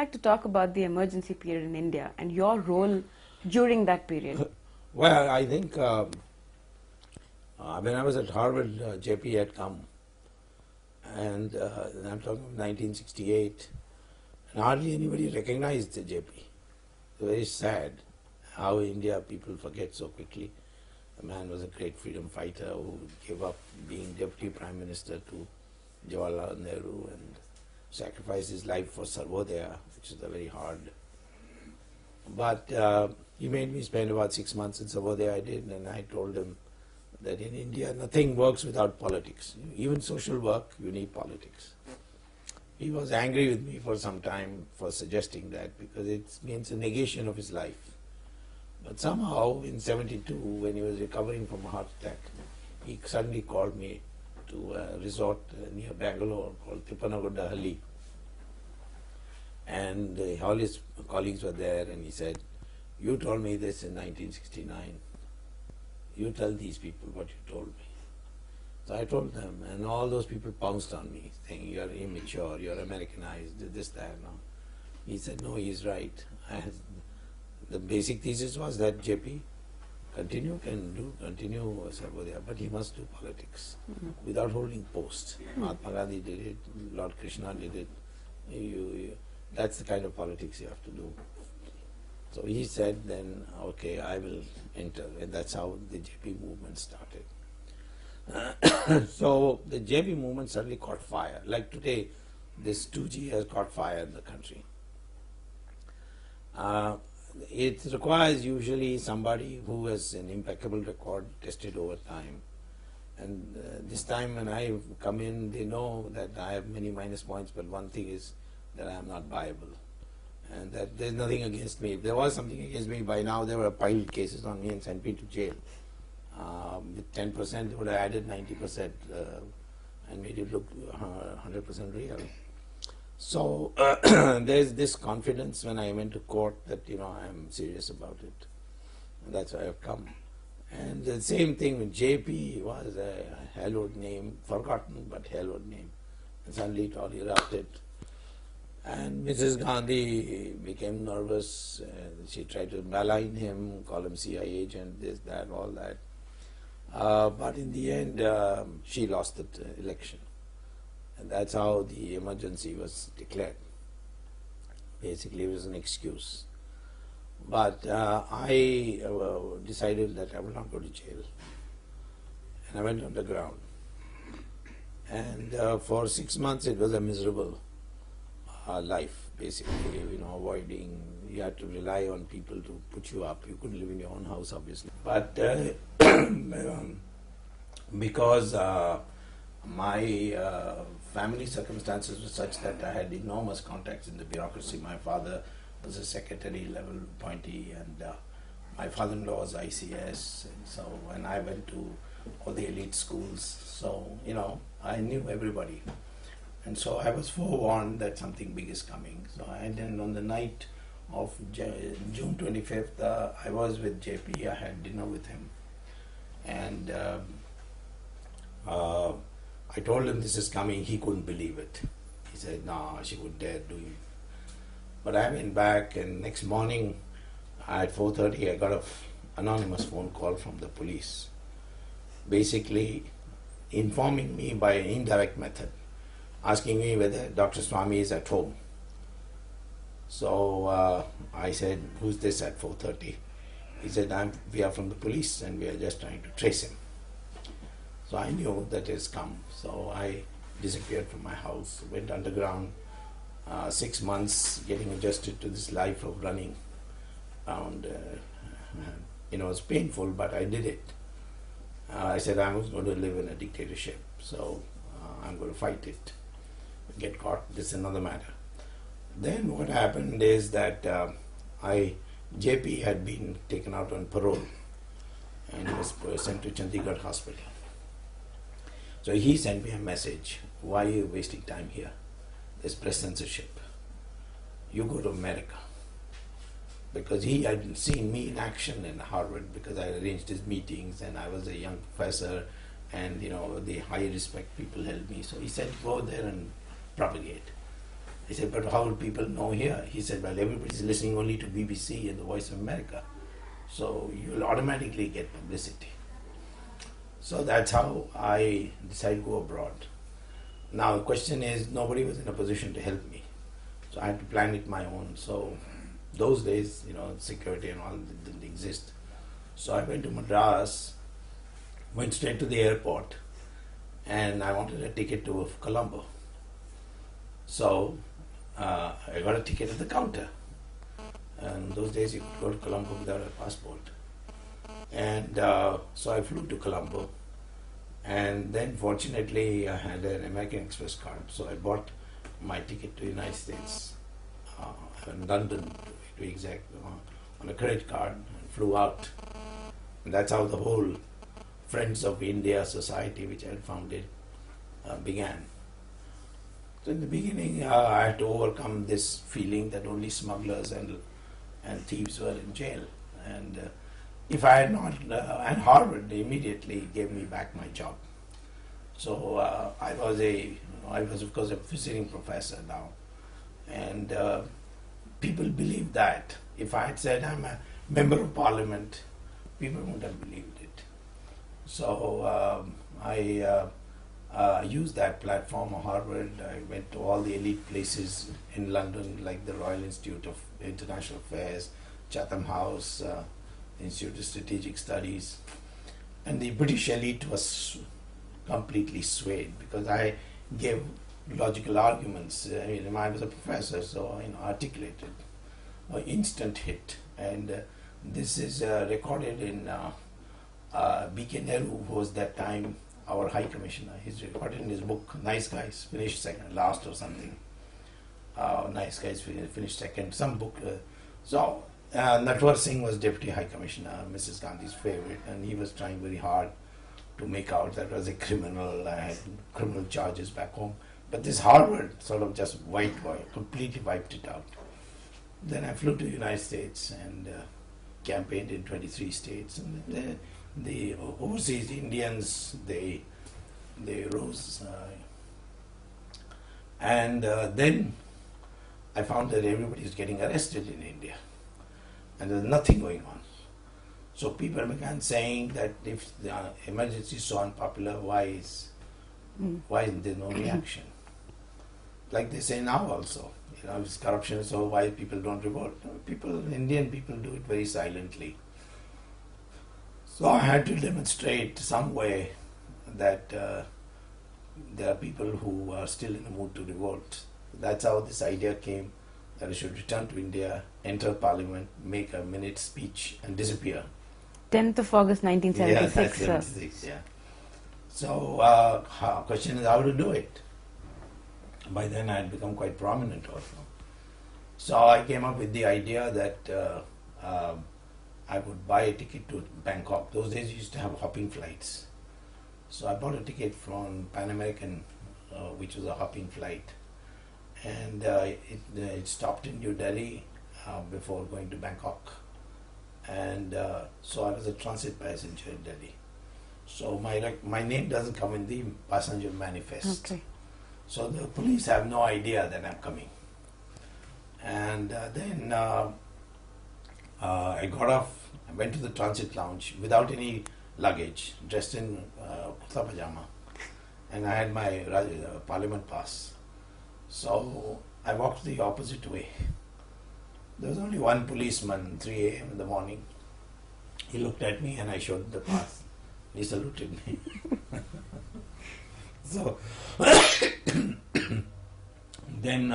like to talk about the emergency period in India and your role during that period? Well, I think when I was at Harvard, JP had come, and I'm talking of 1968, and hardly anybody recognized the JP. It's very sad how India people forget so quickly. The man was a great freedom fighter who gave up being deputy prime minister to Jawarharlal Nehru and sacrificed his life for Sarvodaya, which is a very hard. But he made me spend about 6 months in Sarvodaya. I did, and I told him that in India nothing works without politics. Even social work, you need politics. He was angry with me for some time for suggesting that, because it means a negation of his life. But somehow in 72, when he was recovering from a heart attack, he suddenly called me to a resort near Bangalore called Tippanagudahalli. And all his colleagues were there, and he said, "You told me this in 1969. You tell these people what you told me." So I told them, and all those people pounced on me, saying, "You're immature, you're Americanized, this, that." No. He said, "No, he's right." The basic thesis was that JP continue Sarvodaya, but he must do politics without holding post. Mahatma Gandhi did it, Lord Krishna did it. That's the kind of politics you have to do. So he said then, okay, I will enter, and that's how the JP movement started. So the JP movement suddenly caught fire. Like today, this 2G has caught fire in the country. It requires usually somebody who has an impeccable record tested over time. And this time when I come in, they know that I have many minus points, but one thing is that I am not viable. And that there's nothing against me. If there was something against me, by now there were piled cases on me and sent me to jail. With 10%, they would have added 90% and made it look 100% real. So there's this confidence when I went to court that, I'm serious about it. And that's why I've come. And the same thing with JP was a hallowed name, forgotten but hallowed name. And suddenly it all erupted. And Mrs. Gandhi became nervous. She tried to malign him, call him CIA agent, this, that, all that. But in the end, she lost the election. And that's how the emergency was declared. Basically, it was an excuse. But I decided that I would not go to jail. And I went underground. And for 6 months, it was a miserable life, basically, avoiding, you had to rely on people to put you up. You couldn't live in your own house, obviously. But because my family circumstances were such that I had enormous contacts in the bureaucracy. My father was a secretary level appointee, and my father-in-law was ICS, and so when I went to all the elite schools, so I knew everybody. And so I was forewarned that something big is coming. So then on the night of June 25th, I was with JP. I had dinner with him. And I told him this is coming. He couldn't believe it. He said, "No, she would dare do it." But I went back, and next morning at 4:30, I got an anonymous phone call from the police, basically informing me by an indirect method, asking me whether Dr. Swamy is at home. So I said, "Who's this at 4:30? He said, "We are from the police and we are just trying to trace him." So I knew that it has come. So I disappeared from my house, went underground, 6 months getting adjusted to this life of running around. It was painful, but I did it. I said I was going to live in a dictatorship, so I'm going to fight it. Get caught, this is another matter. Then what happened is that JP had been taken out on parole and he was sent to Chandigarh hospital. So he sent me a message, "Why are you wasting time here? There's press censorship. You go to America." Because he had seen me in action in Harvard, because I arranged his meetings and I was a young professor, and the high respect people held me. So he said, "Go there and propagate." I said, but how would people know here? He said, well, everybody's listening only to BBC and the Voice of America. So you'll automatically get publicity. So that's how I decided to go abroad. Now the question is, nobody was in a position to help me. So I had to plan it my own. So those days, security and all didn't exist. So I went to Madras, went straight to the airport, and I wanted a ticket to Colombo. So I got a ticket at the counter. And those days you could go to Colombo without a passport. And so I flew to Colombo. And then fortunately I had an American Express card. So I bought my ticket to the United States, in London to be exact, on a credit card, and flew out. And that's how the whole Friends of India Society, which I had founded, began. So in the beginning, I had to overcome this feeling that only smugglers and thieves were in jail. And if I had not, and Harvard immediately gave me back my job. So I was of course a visiting professor now, and people believed that. If I had said I'm a member of parliament, people wouldn't have believed it. So I used that platform of Harvard. I went to all the elite places in London, like the Royal Institute of International Affairs, Chatham House, Institute of Strategic Studies, and the British elite was completely swayed because I gave logical arguments. I was a professor, so articulated, instant hit, and this is recorded in B.K. Nehru, who was that time our High Commissioner. He's recorded in his book, Nice Guys Finished Second, Last or something. Nice Guys Finished Second, some book. Natwar Singh was Deputy High Commissioner, Mrs. Gandhi's favorite, and he was trying very hard to make out that I was a criminal. I had criminal charges back home. But this Harvard sort of just completely wiped it out. Then I flew to the United States and campaigned in 23 states. And the overseas Indians, they rose. Then I found that everybody is getting arrested in India. And there's nothing going on. So people began saying that if the emergency is so unpopular, why isn't there no reaction? Like they say now also, if corruption, so why people don't revolt? Indian people do it very silently. So I had to demonstrate some way that there are people who are still in the mood to revolt. That's how this idea came, that I should return to India, enter parliament, make a minute speech and disappear. 10th of August 1976. Yeah, that's 76, yeah. So question is how to do it. By then I had become quite prominent also. So I came up with the idea that I would buy a ticket to Bangkok. Those days you used to have hopping flights. So I bought a ticket from Pan American, which was a hopping flight. And it stopped in New Delhi before going to Bangkok. And so I was a transit passenger in Delhi. So my name doesn't come in the passenger manifest. Okay. So the police have no idea that I'm coming. And then I got off, I went to the transit lounge without any luggage, dressed in kurta pajama. And I had my parliament pass. So I walked the opposite way. There was only one policeman, 3 a.m. in the morning. He looked at me and I showed the pass. He saluted me. So then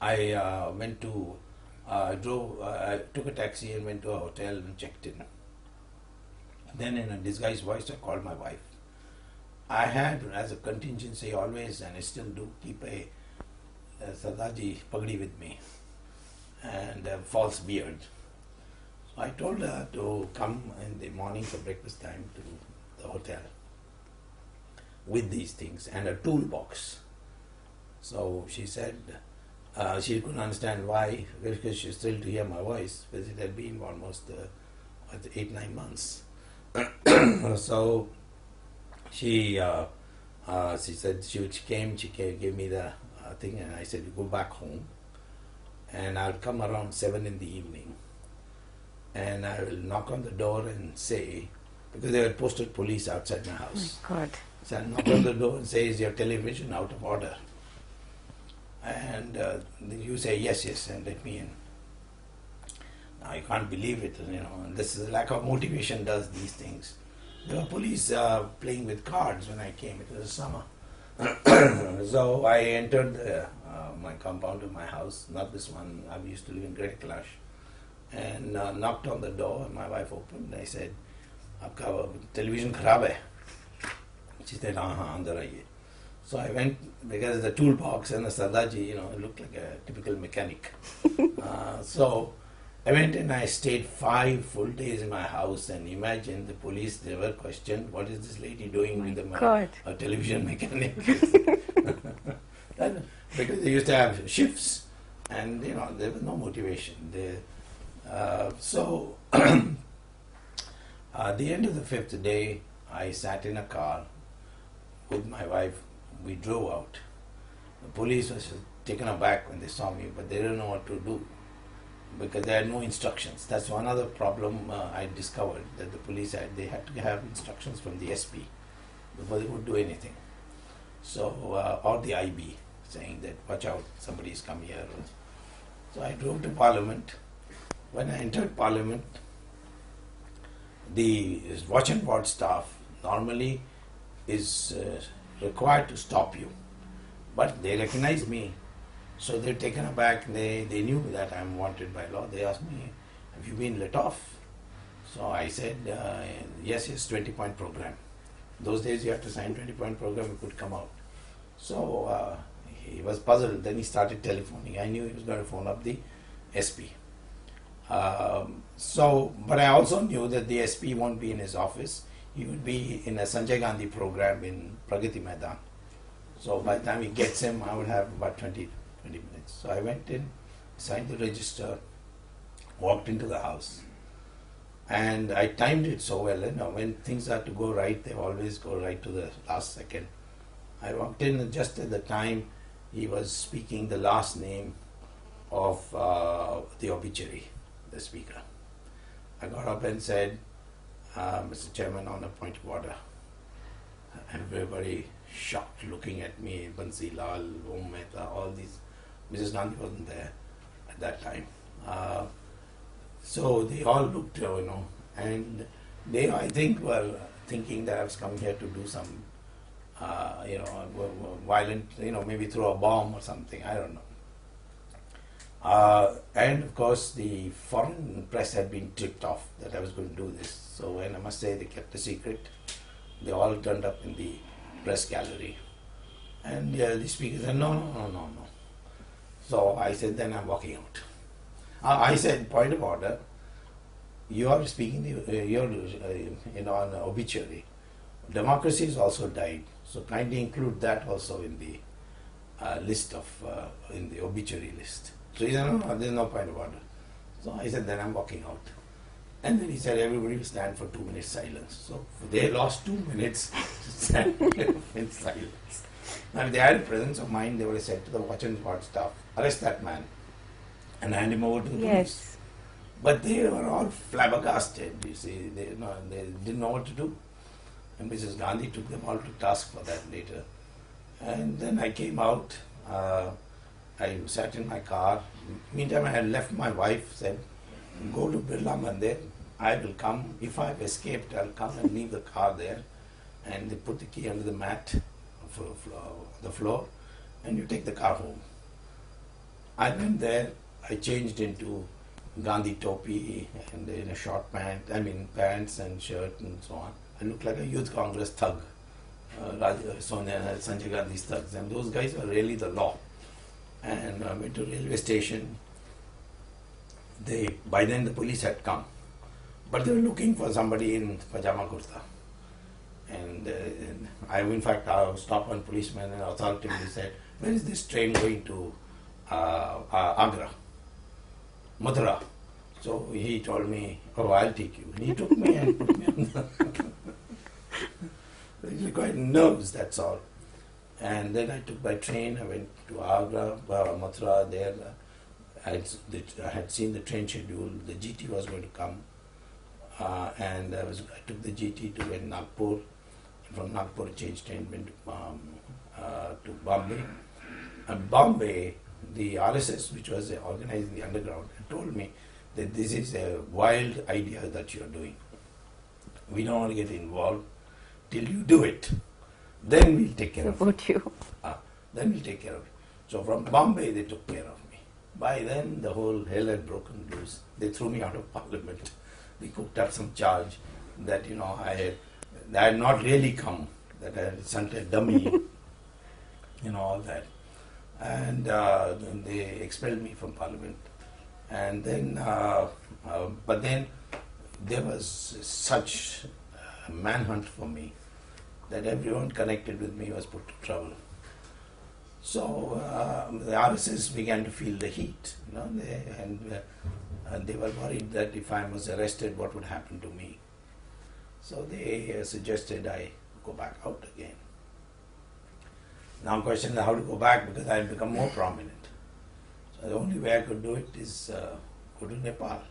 I went to, I took a taxi and went to a hotel and checked in. Then in a disguised voice I called my wife. I had, as a contingency always, and I still do, keep a Sardaji pagdi with me and a false beard. So I told her to come in the morning for breakfast time to the hotel with these things and a toolbox. So she said she couldn't understand why, because she was thrilled to hear my voice, because it had been almost 8-9 months. So she said she gave me the thing, and I said, you go back home, and I'll come around 7 in the evening, and I will knock on the door and say, because they had posted police outside my house. My God. So I'll knock on the door and say, is your television out of order? And you say, yes, yes, and let me in. Now you can't believe it, and this is lack of motivation does these things. There were police playing with cards when I came. It was summer. So I entered my compound of my house, not this one, I used to live in Great Kailash, and knocked on the door, and my wife opened. I said, "Aapka television kharab hai?" She said, "हाँ, अंदर आइए." So I went, because the toolbox and the Sardaji, it looked like a typical mechanic. So I went and I stayed 5 full days in my house, and imagine the police, they were questioned, what is this lady doing with a television mechanic? Because they used to have shifts, and there was no motivation. So at the end of the 5th day, I sat in a car with my wife. We drove out. The police was taken aback when they saw me, but they didn't know what to do, because they had no instructions. That's one other problem I discovered, that the police they had to have instructions from the SP before they would do anything. So, or the IB, saying that watch out, somebody's come here. So I drove to Parliament. When I entered Parliament, the watch and ward staff normally is required to stop you, but they recognized me. So they're taken aback. They knew that I'm wanted by law. They asked me, have you been let off? So I said, yes, 20-point program. Those days you have to sign 20-point program, you could come out. So he was puzzled. Then he started telephoning. I knew he was going to phone up the SP. But I also knew that the SP won't be in his office. He would be in a Sanjay Gandhi program in Pragati Maidan. So by the time he gets him, I would have about 20 minutes. So I went in, signed the register, walked into the house, and I timed it so well. When things have to go right, they always go right to the last second. I walked in, and just at the time he was speaking the last name of the obituary, the speaker. I got up and said, Mr. Chairman, on a point of order. Everybody shocked, looking at me, Bansi Lal, Om Mehta, all these. Mrs. Gandhi wasn't there at that time. So they all looked, and they, I think, were thinking that I was coming here to do some, violent, maybe throw a bomb or something, I don't know. And of course, the foreign press had been tipped off that I was going to do this. So, and I must say, they kept a secret. They all turned up in the press gallery. And the speaker said, no. So I said, then I'm walking out. I said, point of order, you are speaking, on the obituary. Democracy has also died. So kindly include that also in the list of, in the obituary list. So he said, no, there's no point of order. So I said, then I'm walking out. And then he said, everybody will stand for 2 minutes silence. So they lost 2 minutes standing in silence. Now, if they had a presence of mind, they would have said to the watch and ward staff, arrest that man and hand him over to the police. But they were all flabbergasted, you see. They didn't know what to do. And Mrs. Gandhi took them all to task for that later. And then I came out. I sat in my car. Meantime, I had left. My wife said, go to Birla Mandir. I will come. If I've escaped, I'll come and leave the car there. And they put the key under the mat, the floor, and you take the car home. I went there. I changed into Gandhi topi and in a short pants and shirt and so on. I looked like a youth Congress thug, Sanjay Gandhi's thugs. And those guys were really the law. And I went to railway station. By then the police had come, but they were looking for somebody in pajama kurta. And I, in fact, I stopped one policeman and authoritatively said, where is this train going to Agra, Mathura? So he told me, oh, I'll take you. And he took me and put me on the... He was quite nervous, that's all. And then I took by train. I went to Agra, Mathura. There, I had seen the train schedule. The GT was going to come, and I took the GT to Nagpur. From Nagpur, changed train, went to Bombay. And Bombay, the RSS, which was organizing the underground, told me that this is a wild idea that you are doing. We don't want to get involved till you do it. Then we'll take care of it. Support you. Then we'll take care of it. So from Bombay, they took care of me. By then, the whole hell had broken loose. They threw me out of Parliament. They cooked up some charge that, I had not really come, that I had sent a dummy, all that. And then they expelled me from Parliament. And then, but then there was such a manhunt for me that everyone connected with me was put to trouble. So the RSS began to feel the heat, and they were worried that if I was arrested, what would happen to me. So they suggested I go back out again. Now question is how to go back, because I had become more prominent. So the only way I could do it is go to Nepal.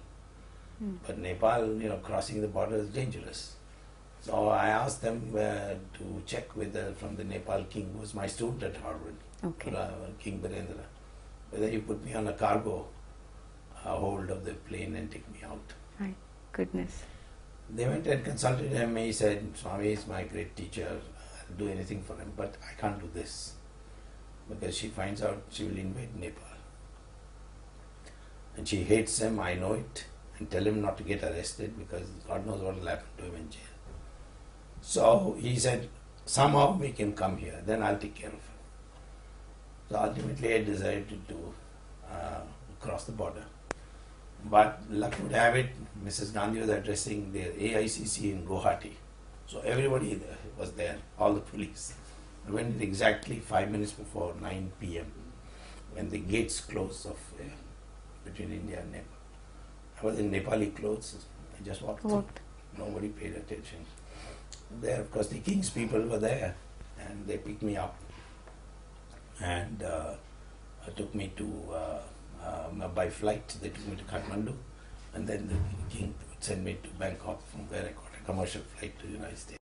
But Nepal, crossing the border is dangerous. So I asked them to check with from the Nepal king, who was my student at Harvard, King Birendra, whether he put me on a cargo hold of the plane and take me out. My goodness. They went and consulted him. He said, Swamy is my great teacher. I'll do anything for him, but I can't do this. Because she finds out, she will invade Nepal. And she hates him, I know it. And tell him not to get arrested, because God knows what will happen to him in jail. So he said, somehow make him come here, then I'll take care of him. So ultimately I decided to cross the border. But luck would have it, Mrs. Gandhi was addressing the AICC in Guwahati. So everybody there was there, all the police. I went exactly 5 minutes before 9 p.m. when the gates closed between India and Nepal. I was in Nepali clothes, I just walked through. Nobody paid attention. There, of course, the king's people were there, and they picked me up and took me to, by flight, they took me to Kathmandu, and then the king would send me to Bangkok, from where I got a commercial flight to the United States.